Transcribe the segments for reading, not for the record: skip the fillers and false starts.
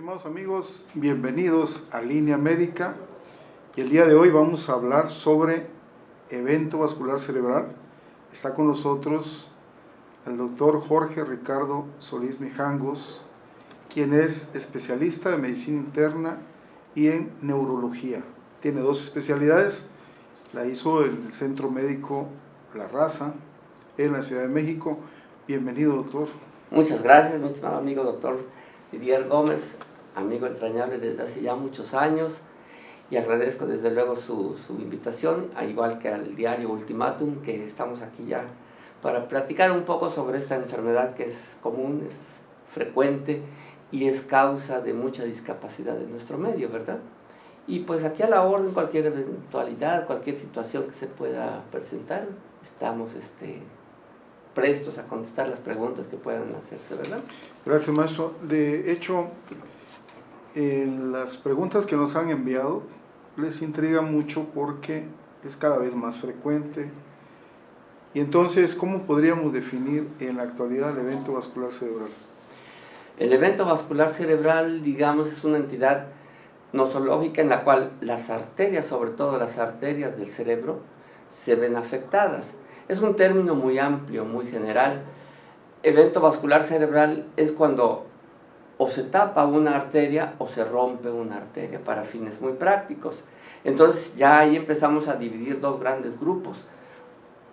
Estimados amigos, bienvenidos a Línea Médica y el día de hoy vamos a hablar sobre evento vascular cerebral. Está con nosotros el doctor Jorge Ricardo Solís Mijangos, quien es especialista de medicina interna y en neurología. Tiene dos especialidades, la hizo en el Centro Médico La Raza en la Ciudad de México. Bienvenido, doctor. Muchas gracias, mi estimado amigo doctor Didier Gómez, amigo entrañable desde hace ya muchos años, y agradezco desde luego su invitación, al igual que al diario Ultimátum, que estamos aquí ya para platicar un poco sobre esta enfermedad que es común, es frecuente y es causa de mucha discapacidad en nuestro medio, ¿verdad? Y pues aquí a la orden, cualquier eventualidad, cualquier situación que se pueda presentar, estamos prestos a contestar las preguntas que puedan hacerse, ¿verdad? Gracias, maestro. De hecho, las preguntas que nos han enviado les intriga mucho porque es cada vez más frecuente. Y entonces, ¿cómo podríamos definir en la actualidad el evento vascular cerebral? El evento vascular cerebral, digamos, es una entidad nosológica en la cual las arterias, sobre todo las arterias del cerebro, se ven afectadas. Es un término muy amplio, muy general. Evento vascular cerebral es cuando o se tapa una arteria o se rompe una arteria para fines muy prácticos. Entonces ya ahí empezamos a dividir dos grandes grupos.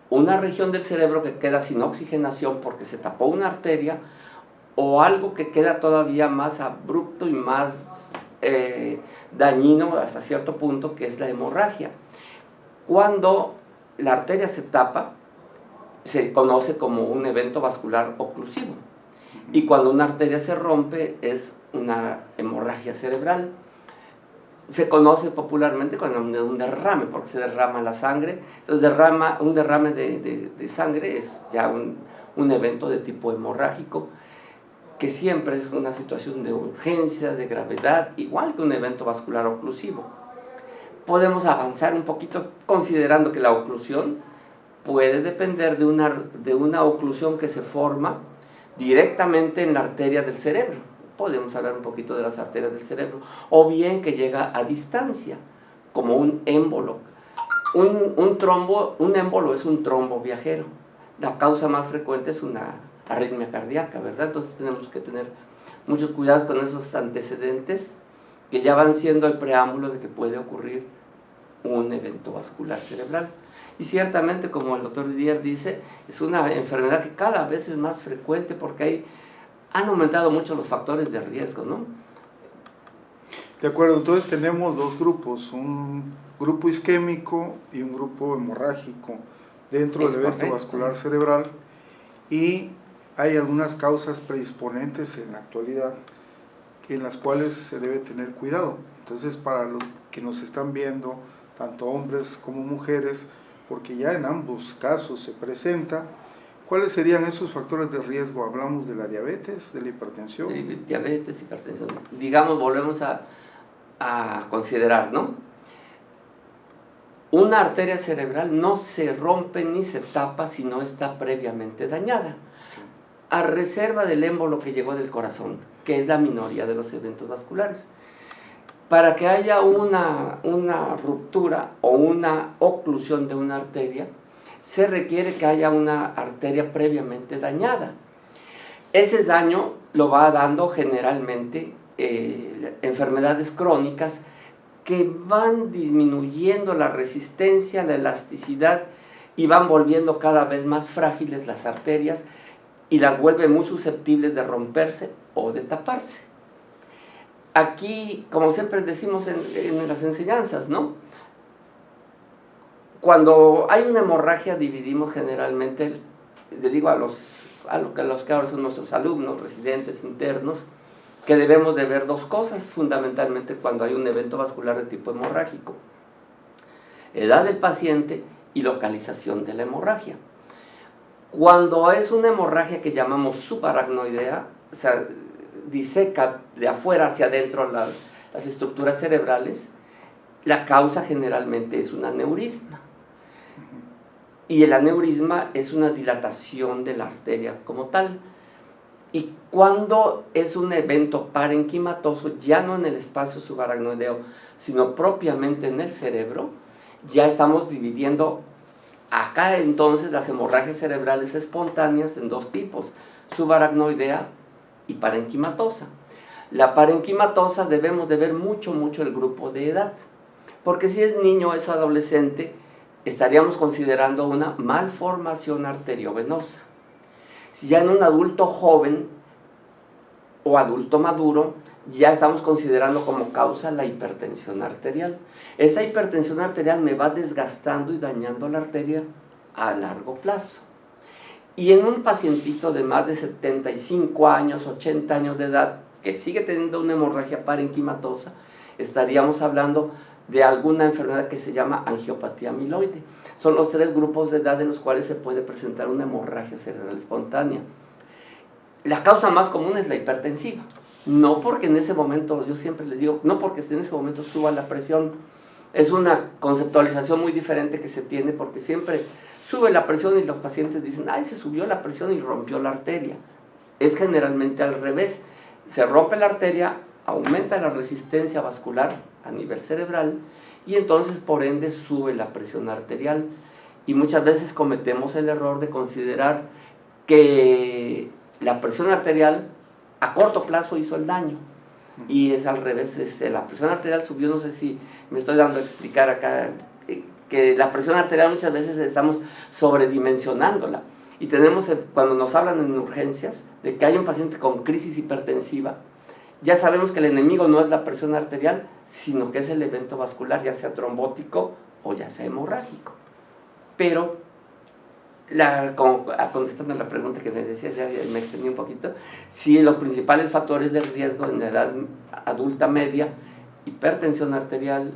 Una región del cerebro que queda sin oxigenación porque se tapó una arteria, o algo que queda todavía más abrupto y más dañino hasta cierto punto, que es la hemorragia. Cuando la arteria se tapa, se conoce como un evento vascular oclusivo. Y cuando una arteria se rompe, es una hemorragia cerebral. Se conoce popularmente como un derrame, porque se derrama la sangre. Entonces, un derrame de sangre es ya un evento de tipo hemorrágico, que siempre es una situación de urgencia, de gravedad, igual que un evento vascular oclusivo. Podemos avanzar un poquito considerando que la oclusión puede depender de una oclusión que se forma directamente en la arteria del cerebro. Podemos hablar un poquito de las arterias del cerebro, o bien que llega a distancia, como un émbolo. Un émbolo es un trombo viajero. La causa más frecuente es una arritmia cardíaca, ¿verdad? Entonces tenemos que tener muchos cuidados con esos antecedentes que ya van siendo el preámbulo de que puede ocurrir un evento vascular cerebral. Y ciertamente, como el doctor Didier dice, es una enfermedad que cada vez es más frecuente porque han aumentado mucho los factores de riesgo, ¿no? De acuerdo, entonces tenemos dos grupos, un grupo isquémico y un grupo hemorrágico dentro del evento vascular cerebral, y hay algunas causas predisponentes en la actualidad en las cuales se debe tener cuidado. Entonces, para los que nos están viendo, tanto hombres como mujeres, porque ya en ambos casos se presenta, ¿cuáles serían esos factores de riesgo? Hablamos de la diabetes, de la hipertensión. Diabetes, hipertensión. Digamos, volvemos a considerar, ¿no? Una arteria cerebral no se rompe ni se tapa si no está previamente dañada, a reserva del émbolo que llegó del corazón, que es la minoría de los eventos vasculares. Para que haya una ruptura o una oclusión de una arteria, se requiere que haya una arteria previamente dañada. Ese daño lo va dando generalmente enfermedades crónicas que van disminuyendo la resistencia, la elasticidad, y van volviendo cada vez más frágiles las arterias y las vuelven muy susceptibles de romperse o de taparse. Aquí, como siempre decimos en las enseñanzas, ¿no? Cuando hay una hemorragia, dividimos generalmente, le digo a los que ahora son nuestros alumnos, residentes, internos, que debemos de ver dos cosas fundamentalmente cuando hay un evento vascular de tipo hemorrágico: edad del paciente y localización de la hemorragia. Cuando es una hemorragia que llamamos subaracnoidea, o sea, diseca de afuera hacia adentro las estructuras cerebrales, la causa generalmente es un aneurisma. Y el aneurisma es una dilatación de la arteria como tal. Y cuando es un evento parenquimatoso, ya no en el espacio subaracnoideo, sino propiamente en el cerebro, ya estamos dividiendo acá entonces las hemorragias cerebrales espontáneas en dos tipos, subaracnoidea y parenquimatosa. La parenquimatosa debemos de ver mucho el grupo de edad, porque si es niño o es adolescente, estaríamos considerando una malformación arteriovenosa. Si ya en un adulto joven o adulto maduro, ya estamos considerando como causa la hipertensión arterial. Esa hipertensión arterial me va desgastando y dañando la arteria a largo plazo. Y en un pacientito de más de 75 años, 80 años de edad, que sigue teniendo una hemorragia parenquimatosa, estaríamos hablando de alguna enfermedad que se llama angiopatía amiloide. Son los 3 grupos de edad en los cuales se puede presentar una hemorragia cerebral espontánea. La causa más común es la hipertensiva. No porque en ese momento, yo siempre les digo, no porque en ese momento suba la presión. Es una conceptualización muy diferente que se tiene, porque siempre sube la presión y los pacientes dicen, ay, se subió la presión y rompió la arteria. Es generalmente al revés. Se rompe la arteria, aumenta la resistencia vascular a nivel cerebral y entonces por ende sube la presión arterial. Y muchas veces cometemos el error de considerar que la presión arterial a corto plazo hizo el daño. Y es al revés, la presión arterial subió, no sé si me estoy dando a explicar acá, que la presión arterial muchas veces estamos sobredimensionándola. Y tenemos, cuando nos hablan en urgencias, de que hay un paciente con crisis hipertensiva, ya sabemos que el enemigo no es la presión arterial, sino que es el evento vascular, ya sea trombótico o ya sea hemorrágico. Pero, contestando la pregunta que me decías, ya me extendí un poquito, sí, los principales factores de riesgo en la edad adulta media, hipertensión arterial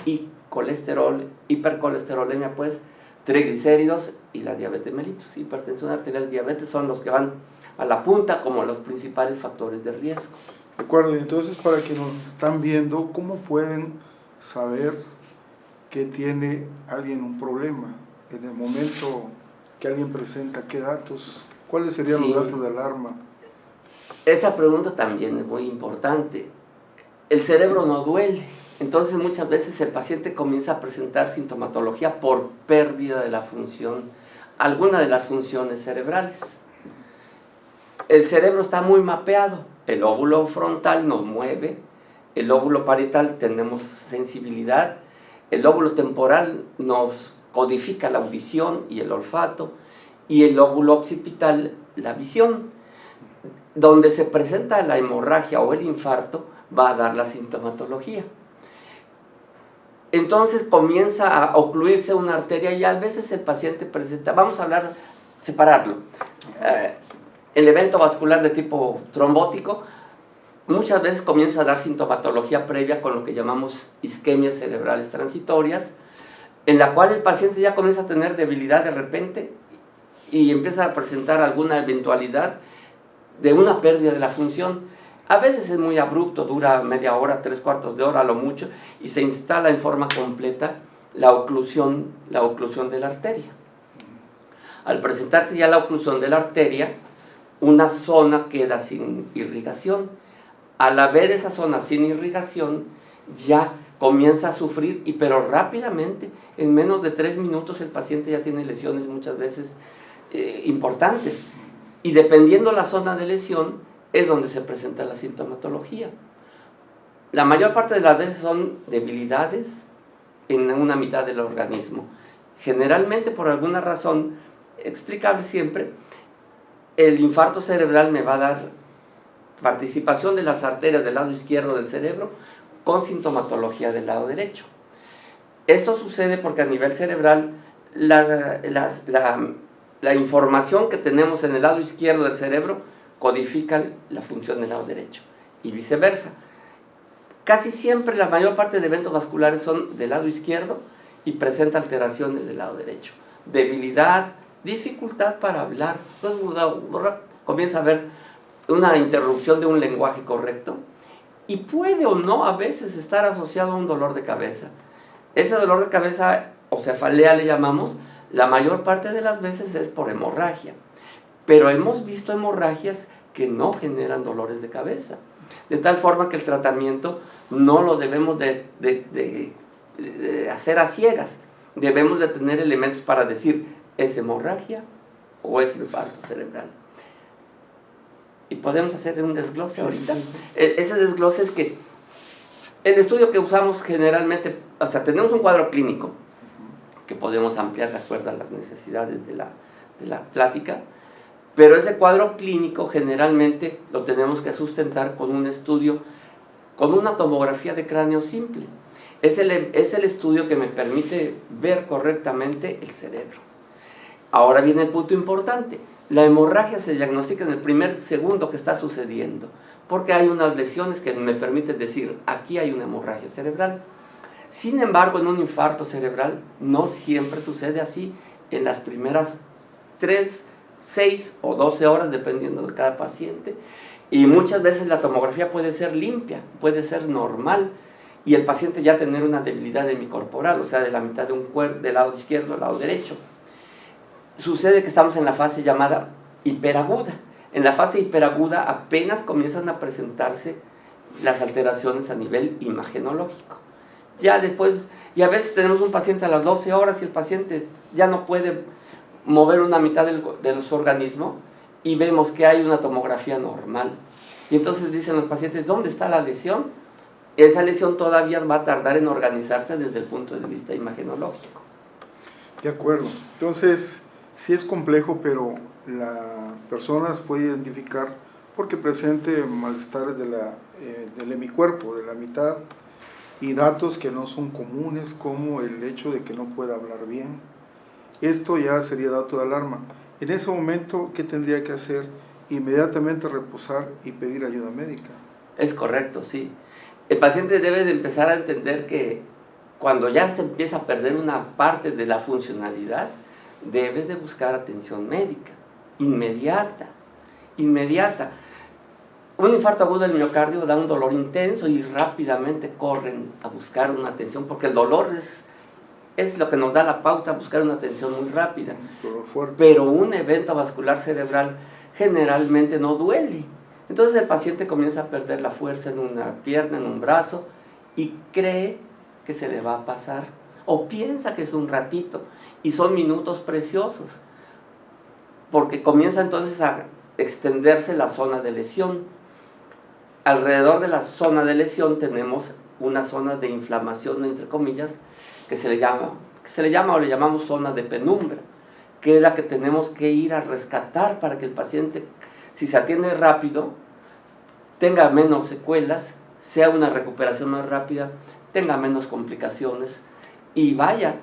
y colesterol, hipercolesterolemia, pues, triglicéridos y la diabetes mellitus. Hipertensión arterial y diabetes son los que van a la punta como los principales factores de riesgo. De acuerdo, y entonces para quienes nos están viendo, ¿cómo pueden saber que tiene alguien un problema? En el momento que alguien presenta, ¿qué datos? ¿Cuáles serían los datos de alarma? Esa pregunta también es muy importante. El cerebro no duele, entonces muchas veces el paciente comienza a presentar sintomatología por pérdida de la función, alguna de las funciones cerebrales. El cerebro está muy mapeado, el lóbulo frontal nos mueve, el lóbulo parietal tenemos sensibilidad, el lóbulo temporal nos codifica la audición y el olfato, y el lóbulo occipital la visión. Donde se presenta la hemorragia o el infarto va a dar la sintomatología. Entonces comienza a ocluirse una arteria y a veces el paciente presenta, vamos a hablar, separarlo, el evento vascular de tipo trombótico muchas veces comienza a dar sintomatología previa con lo que llamamos isquemias cerebrales transitorias, en la cual el paciente ya comienza a tener debilidad de repente y empieza a presentar alguna eventualidad de una pérdida de la función. A veces es muy abrupto, dura media hora, 3/4 de hora a lo mucho, y se instala en forma completa la oclusión de la arteria. Al presentarse ya la oclusión de la arteria, una zona queda sin irrigación. Al haber esa zona sin irrigación, ya comienza a sufrir, pero rápidamente, en menos de 3 minutos el paciente ya tiene lesiones muchas veces importantes. Y dependiendo la zona de lesión, es donde se presenta la sintomatología. La mayor parte de las veces son debilidades en una mitad del organismo. Generalmente, por alguna razón explicable siempre, el infarto cerebral me va a dar participación de las arterias del lado izquierdo del cerebro con sintomatología del lado derecho. Esto sucede porque a nivel cerebral la información que tenemos en el lado izquierdo del cerebro codifica la función del lado derecho y viceversa. Casi siempre la mayor parte de eventos vasculares son del lado izquierdo y presenta alteraciones del lado derecho. Debilidad, dificultad para hablar, comienza a haber una interrupción de un lenguaje correcto y puede o no a veces estar asociado a un dolor de cabeza. Ese dolor de cabeza o cefalea le llamamos, la mayor parte de las veces es por hemorragia, pero hemos visto hemorragias que no generan dolores de cabeza. De tal forma que el tratamiento no lo debemos de hacer a ciegas. Debemos de tener elementos para decir, ¿es hemorragia o es infarto cerebral? Y podemos hacer un desglose ahorita. Ese desglose es que el estudio que usamos generalmente, o sea, tenemos un cuadro clínico que podemos ampliar de acuerdo a las necesidades de la plática, pero ese cuadro clínico generalmente lo tenemos que sustentar con un estudio, con una tomografía de cráneo simple. Es el estudio que me permite ver correctamente el cerebro. Ahora viene el punto importante. La hemorragia se diagnostica en el primer segundo que está sucediendo, porque hay unas lesiones que me permiten decir, aquí hay una hemorragia cerebral. Sin embargo, en un infarto cerebral no siempre sucede así en las primeras 3, 6 o 12 horas, dependiendo de cada paciente, y muchas veces la tomografía puede ser limpia, puede ser normal, y el paciente ya tener una debilidad hemicorporal, o sea, de la mitad de un cuerpo, del lado izquierdo al lado derecho. Sucede que estamos en la fase llamada hiperaguda. En la fase hiperaguda apenas comienzan a presentarse las alteraciones a nivel imagenológico. Ya después, y a veces tenemos un paciente a las 12 horas y el paciente ya no puede mover una mitad de su organismo y vemos que hay una tomografía normal. Y entonces dicen los pacientes, ¿dónde está la lesión? Esa lesión todavía va a tardar en organizarse desde el punto de vista imagenológico. De acuerdo. Entonces, sí es complejo, pero la persona puede identificar porque presente malestares del hemicuerpo, de la mitad, y datos que no son comunes, como el hecho de que no pueda hablar bien. Esto ya sería dato de alarma. En ese momento, ¿qué tendría que hacer? Inmediatamente reposar y pedir ayuda médica. Es correcto, sí. El paciente debe de empezar a entender que cuando ya se empieza a perder una parte de la funcionalidad, debe de buscar atención médica, inmediata. Un infarto agudo del miocardio da un dolor intenso y rápidamente corren a buscar una atención, porque el dolor es lo que nos da la pauta a buscar una atención muy rápida. Pero un evento vascular cerebral generalmente no duele. Entonces el paciente comienza a perder la fuerza en una pierna, en un brazo, y cree que se le va a pasar, o piensa que es un ratito, y son minutos preciosos, porque comienza entonces a extenderse la zona de lesión. Alrededor de la zona de lesión tenemos una zona de inflamación, entre comillas, que se le llama o le llamamos zona de penumbra, que es la que tenemos que ir a rescatar para que el paciente, si se atiende rápido, tenga menos secuelas, sea una recuperación más rápida, tenga menos complicaciones y vaya,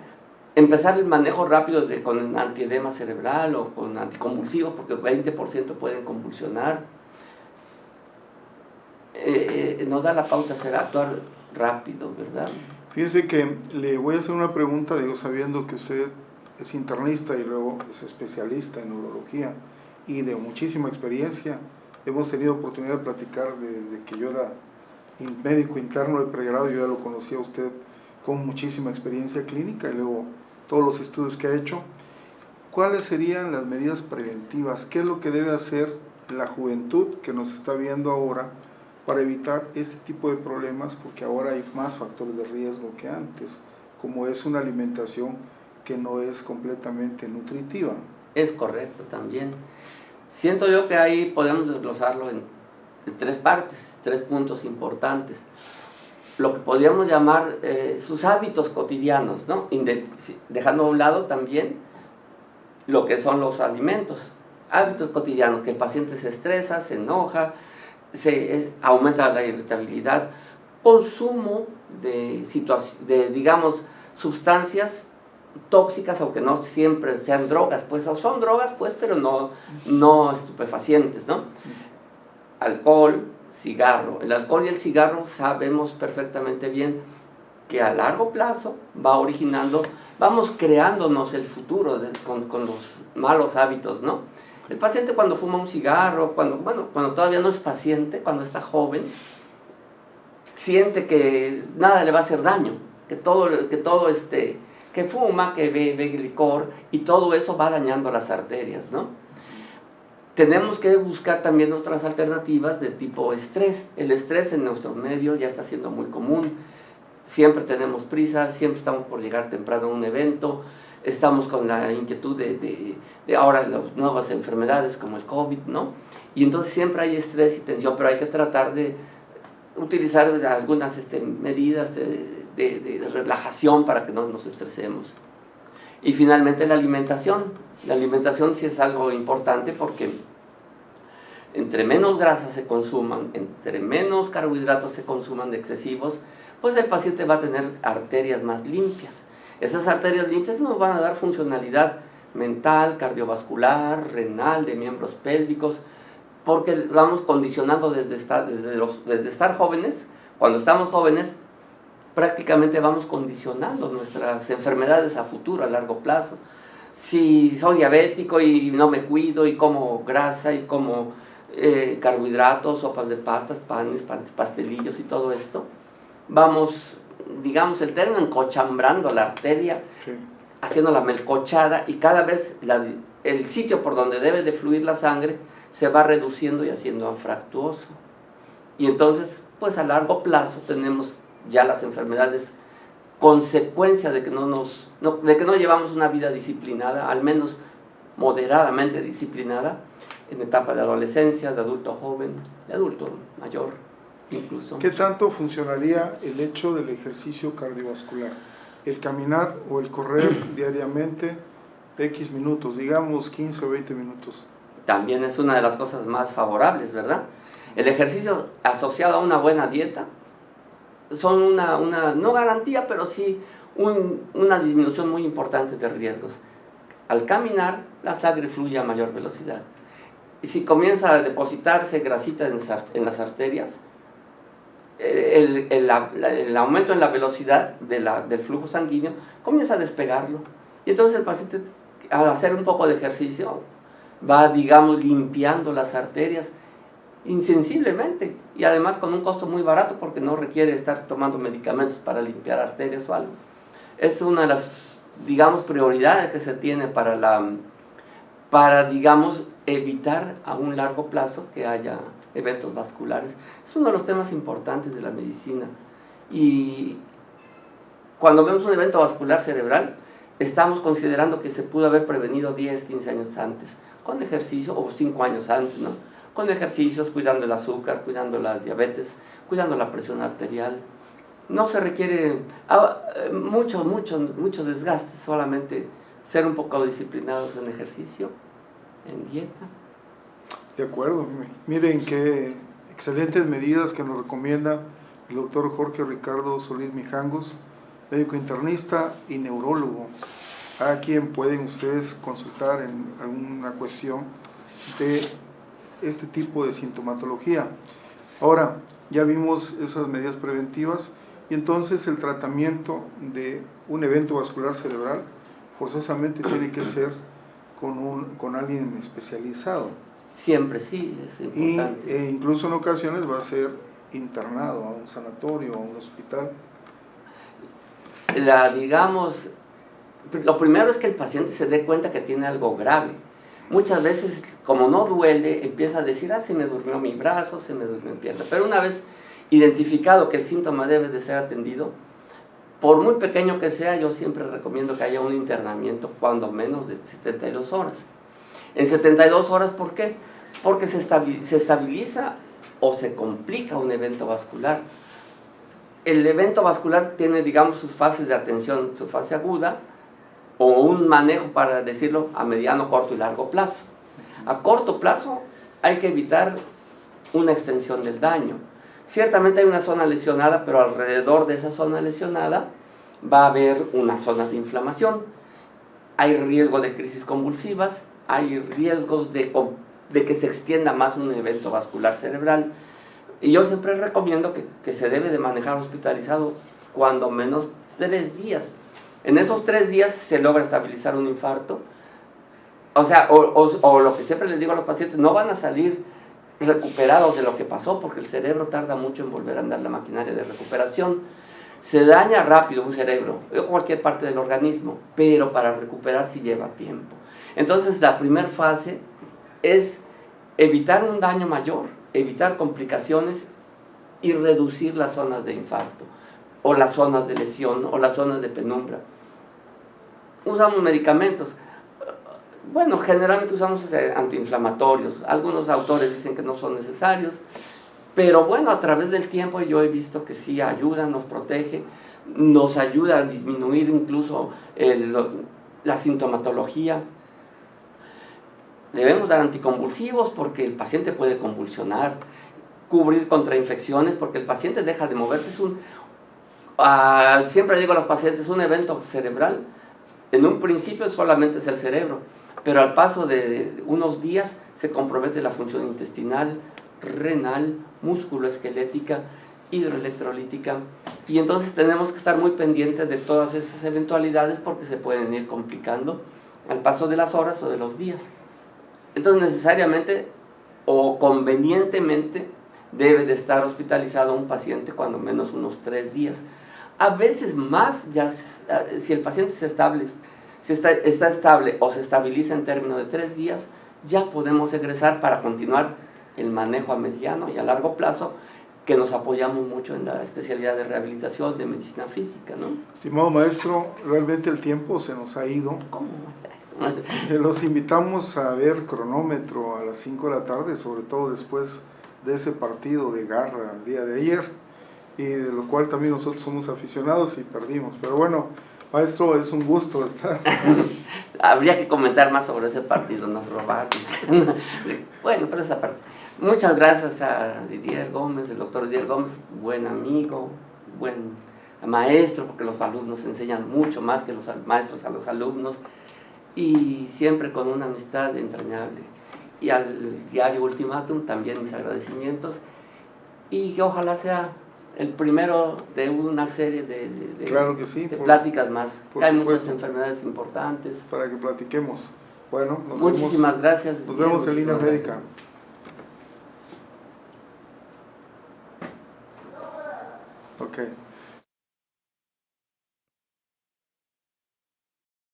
empezar el manejo rápido con antiedema cerebral o con anticonvulsivos, porque 20% pueden convulsionar. Nos da la pauta hacer actuar rápido, ¿verdad? Fíjense que le voy a hacer una pregunta, digo, sabiendo que usted es internista y luego es especialista en neurología y de muchísima experiencia. Hemos tenido oportunidad de platicar desde que yo era médico interno de pregrado, yo ya lo conocía a usted con muchísima experiencia clínica y luego todos los estudios que ha hecho. ¿Cuáles serían las medidas preventivas? ¿Qué es lo que debe hacer la juventud que nos está viendo ahora para evitar este tipo de problemas? Porque ahora hay más factores de riesgo que antes, como es una alimentación que no es completamente nutritiva. Es correcto también. Siento yo que ahí podemos desglosarlo en 3 partes, 3 puntos importantes. Lo que podríamos llamar sus hábitos cotidianos, ¿no? Dejando a un lado también lo que son los alimentos. Hábitos cotidianos, que el paciente se estresa, se enoja, aumenta la irritabilidad, consumo de digamos, sustancias tóxicas, aunque no siempre sean drogas, pues, o son drogas, pues, pero no estupefacientes, ¿no? Alcohol, cigarro. El alcohol y el cigarro sabemos perfectamente bien que a largo plazo vamos creándonos el futuro con los malos hábitos, ¿no? El paciente cuando fuma un cigarro, cuando todavía no es paciente, cuando está joven, siente que nada le va a hacer daño, que fuma, que bebe licor, y todo eso va dañando las arterias, ¿no? tenemos que buscar también otras alternativas de tipo estrés. El estrés en nuestro medio ya está siendo muy común. Siempre tenemos prisa, siempre estamos por llegar temprano a un evento, estamos con la inquietud de ahora las nuevas enfermedades como el COVID, ¿no? Y entonces siempre hay estrés y tensión, pero hay que tratar de utilizar algunas medidas de relajación para que no nos estresemos. Y finalmente la alimentación. La alimentación sí es algo importante porque entre menos grasas se consuman, entre menos carbohidratos se consuman de excesivos, pues el paciente va a tener arterias más limpias. Esas arterias limpias nos van a dar funcionalidad mental, cardiovascular, renal, de miembros pélvicos, porque vamos condicionando desde estar jóvenes. Cuando estamos jóvenes, prácticamente vamos condicionando nuestras enfermedades a futuro, a largo plazo. Si soy diabético y no me cuido y como grasa y como carbohidratos, sopas de pastas, panes, pastelillos y todo esto, vamos, digamos el término, encochambrando la arteria, sí, haciendo la melcochada, y cada vez el sitio por donde debe de fluir la sangre se va reduciendo y haciendo anfractuoso. Y entonces, pues a largo plazo tenemos ya las enfermedades consecuencia de que no llevamos una vida disciplinada, al menos moderadamente disciplinada, en etapa de adolescencia, de adulto joven, de adulto mayor incluso. ¿Qué tanto funcionaría el hecho del ejercicio cardiovascular? El caminar o el correr diariamente X minutos, digamos 15 o 20 minutos. También es una de las cosas más favorables, ¿verdad? El ejercicio asociado a una buena dieta son una no garantía, pero sí una disminución muy importante de riesgos. Al caminar, la sangre fluye a mayor velocidad. Y si comienza a depositarse grasita en las arterias, el aumento en la velocidad del flujo sanguíneo comienza a despegarlo. Y entonces el paciente, al hacer un poco de ejercicio, va, digamos, limpiando las arterias insensiblemente, y además con un costo muy barato porque no requiere estar tomando medicamentos para limpiar arterias o algo. Es una de las, digamos, prioridades que se tiene para digamos, evitar a un largo plazo que haya eventos vasculares. Es uno de los temas importantes de la medicina. Y cuando vemos un evento vascular cerebral, estamos considerando que se pudo haber prevenido 10, 15 años antes, con ejercicio, o 5 años antes, ¿no? Con ejercicios, cuidando el azúcar, cuidando la diabetes, cuidando la presión arterial. No se requiere mucho desgaste, solamente ser un poco disciplinados en ejercicio, en dieta. De acuerdo. Miren qué excelentes medidas que nos recomienda el doctor Jorge Ricardo Solís Mijangos, médico internista y neurólogo, a quien pueden ustedes consultar en alguna cuestión de este tipo de sintomatología. Ahora, ya vimos esas medidas preventivas, y entonces el tratamiento de un evento vascular cerebral forzosamente tiene que ser con alguien especializado. Siempre sí, es importante. Y incluso en ocasiones va a ser internado a un sanatorio, a un hospital. Digamos, lo primero es que el paciente se dé cuenta que tiene algo grave. Muchas veces, como no duele, empieza a decir, se me durmió mi brazo, se me durmió mi pierna. Pero una vez identificado que el síntoma debe de ser atendido, por muy pequeño que sea, yo siempre recomiendo que haya un internamiento cuando menos de 72 horas. En 72 horas, ¿por qué? Porque se estabiliza o se complica un evento vascular. El evento vascular tiene, digamos, sus fases de atención, su fase aguda, o un manejo, para decirlo, a mediano, corto y largo plazo. A corto plazo hay que evitar una extensión del daño. Ciertamente hay una zona lesionada, pero alrededor de esa zona lesionada va a haber una zona de inflamación. Hay riesgo de crisis convulsivas, hay riesgos de que se extienda más un evento vascular cerebral. Y yo siempre recomiendo que se debe de manejar hospitalizado cuando menos 3 días. En esos 3 días se logra estabilizar un infarto. O sea, o lo que siempre les digo a los pacientes, no van a salir recuperados de lo que pasó, porque el cerebro tarda mucho en volver a andar la maquinaria de recuperación. Se daña rápido un cerebro, o cualquier parte del organismo, pero para recuperar sí lleva tiempo. Entonces la primera fase es evitar un daño mayor, evitar complicaciones y reducir las zonas de infarto, o las zonas de lesión, o las zonas de penumbra. Usamos medicamentos. Bueno, generalmente usamos antiinflamatorios. Algunos autores dicen que no son necesarios, pero bueno, a través del tiempo yo he visto que sí ayudan, nos protegen, nos ayuda a disminuir incluso la sintomatología. Debemos dar anticonvulsivos porque el paciente puede convulsionar, cubrir contra infecciones porque el paciente deja de moverse. Siempre digo a los pacientes, un evento cerebral, en un principio solamente es el cerebro, pero al paso de unos días se compromete la función intestinal, renal, musculoesquelética, hidroelectrolítica, y entonces tenemos que estar muy pendientes de todas esas eventualidades porque se pueden ir complicando al paso de las horas o de los días. Entonces necesariamente o convenientemente debe de estar hospitalizado un paciente cuando menos unos 3 días. A veces más, ya si el paciente está estable o se estabiliza en términos de 3 días, ya podemos egresar para continuar el manejo a mediano y a largo plazo, que nos apoyamos mucho en la especialidad de rehabilitación de medicina física, ¿no? Estimado maestro, realmente el tiempo se nos ha ido. ¿Cómo? Los invitamos a ver cronómetro a las 5 de la tarde, sobre todo después de ese partido de garra el día de ayer, y de lo cual también nosotros somos aficionados y perdimos. Pero bueno, maestro, es un gusto estar. Habría que comentar más sobre ese partido, nos robaron. Bueno, pero esa parte. Muchas gracias a Didier Gómez, el doctor Didier Gómez, buen amigo, buen maestro, porque los alumnos enseñan mucho más que los maestros a los alumnos, y siempre con una amistad entrañable. Y al diario Ultimátum también mis agradecimientos, y que ojalá sea el primero de una serie de, claro que sí, de pláticas más. Por Hay supuesto, muchas enfermedades importantes. para que platiquemos. Bueno, muchísimas gracias. Nos vemos en Línea Médica. Okay.